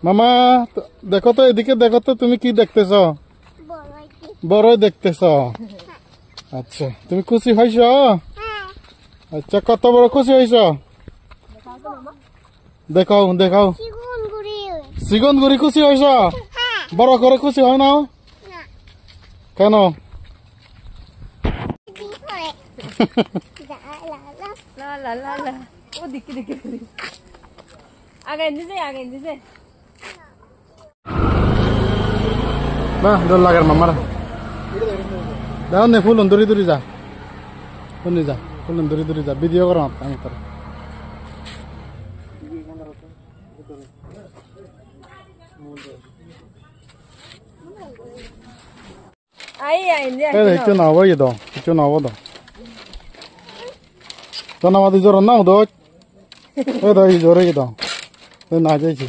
মামা দেখো তো, এদিকে দেখো তো, তুমি কি দেখতেছ? বড়ই দেখতেছ? আচ্ছা, তুমি খুশি হয়েছ? আচ্ছা, কত বড় খুশি হয়েছ? দেখাও দেখাও। সিগনগুড়ি খুশি হয়েছ? বড় করে খুশি হয় না কেন? বাহ, ডর লাগার মামার দেখো নে, ফুলন দূরি দূরি যা, শুনি যা, ফুলন দূরি দূরি যা, ভিডিও করো আমি তোর। কিছু না হবো ইয়ে দাও, কিছু না হবো দাও, তো আমাদের জ্বর নাও দো, জ্বরে দাও না যাইছি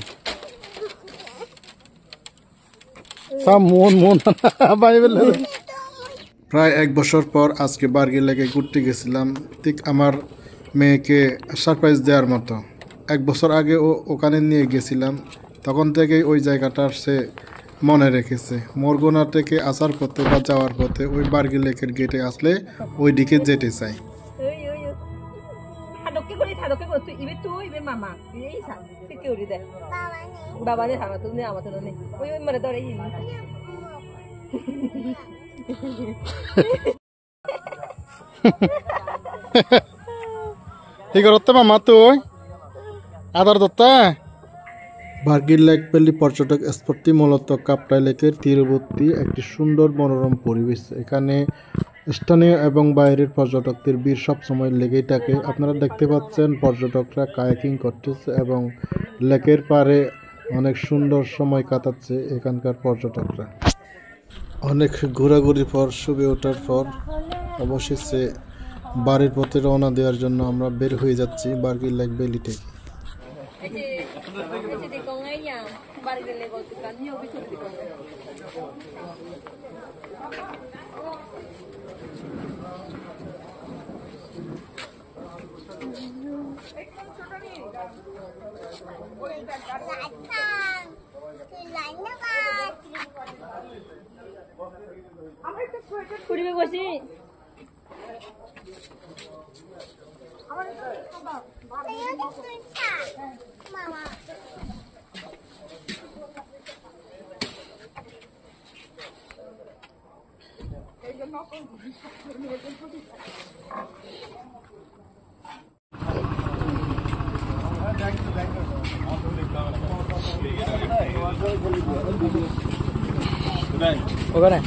সব মন মন প্রায় 1 বছর পর আজকে বার্গি লেকে ঘুরতে গেছিলাম, ঠিক আমার মেয়েকে সারপ্রাইজ দেওয়ার মতো। 1 বছর আগে ওখানে নিয়ে গেছিলাম, তখন থেকেই ওই জায়গাটার সে মনে রেখেছে। মোরগোনা থেকে আসার পথে বা যাওয়ার পথে ওই বার্গি লেকের গেটে আসলে ওই দিকে যেতে চাই। কি করতে মামা তুই আদার দত্তা? বার্গি লেক ভ্যালি পর্যটক স্পটটি মূলত কাপ্তাই লেকের তীরবর্তী একটি সুন্দর মনোরম পরিবেশ। এখানে স্থানীয় এবং বাইরের পর্যটকদের ভিড় সবসময় লেগেই থাকে। আপনারা দেখতে পাচ্ছেন পর্যটকরা কায়াকিং করতেছে এবং লেকের পাড়ে অনেক সুন্দর সময় কাটাচ্ছে এখানকার পর্যটকরা। অনেক ঘোরাঘুরির পর, শুয়ে ওঠার পর অবশেষে বাড়ির পথে রওনা দেওয়ার জন্য আমরা বের হয়ে যাচ্ছি বার্গি লেক ভ্যালি থেকে। ওখানে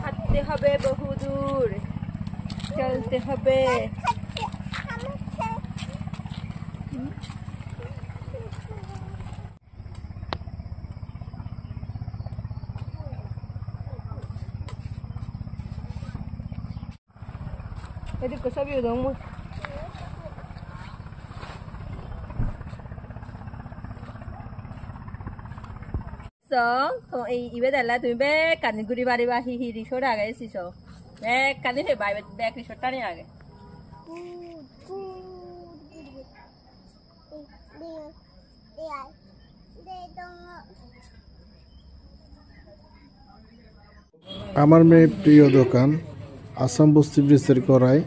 হাঁটতে হবে, বহুদূর চলতে হবে। এদিকে সবই দম 서 이베달라 두배 간이 구리 바리 바 히히 리쇼라 가 있으셔. 배 간이 해 바이 배 리쇼 따니 하게. আমার মেয়ে প্রিয় দোকান আসাম বস্তি ব্রিজের করায়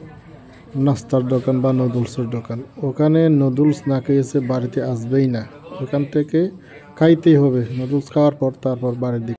নাস্তার দোকান বা নুডলসের দোকান। ওখানে নুডলস না খেয়েছে বাড়িতে আসবেই না, ওখান থেকে খাইতেই হবে। নুডলস খাওয়ার পর তারপর বাড়ির দিকে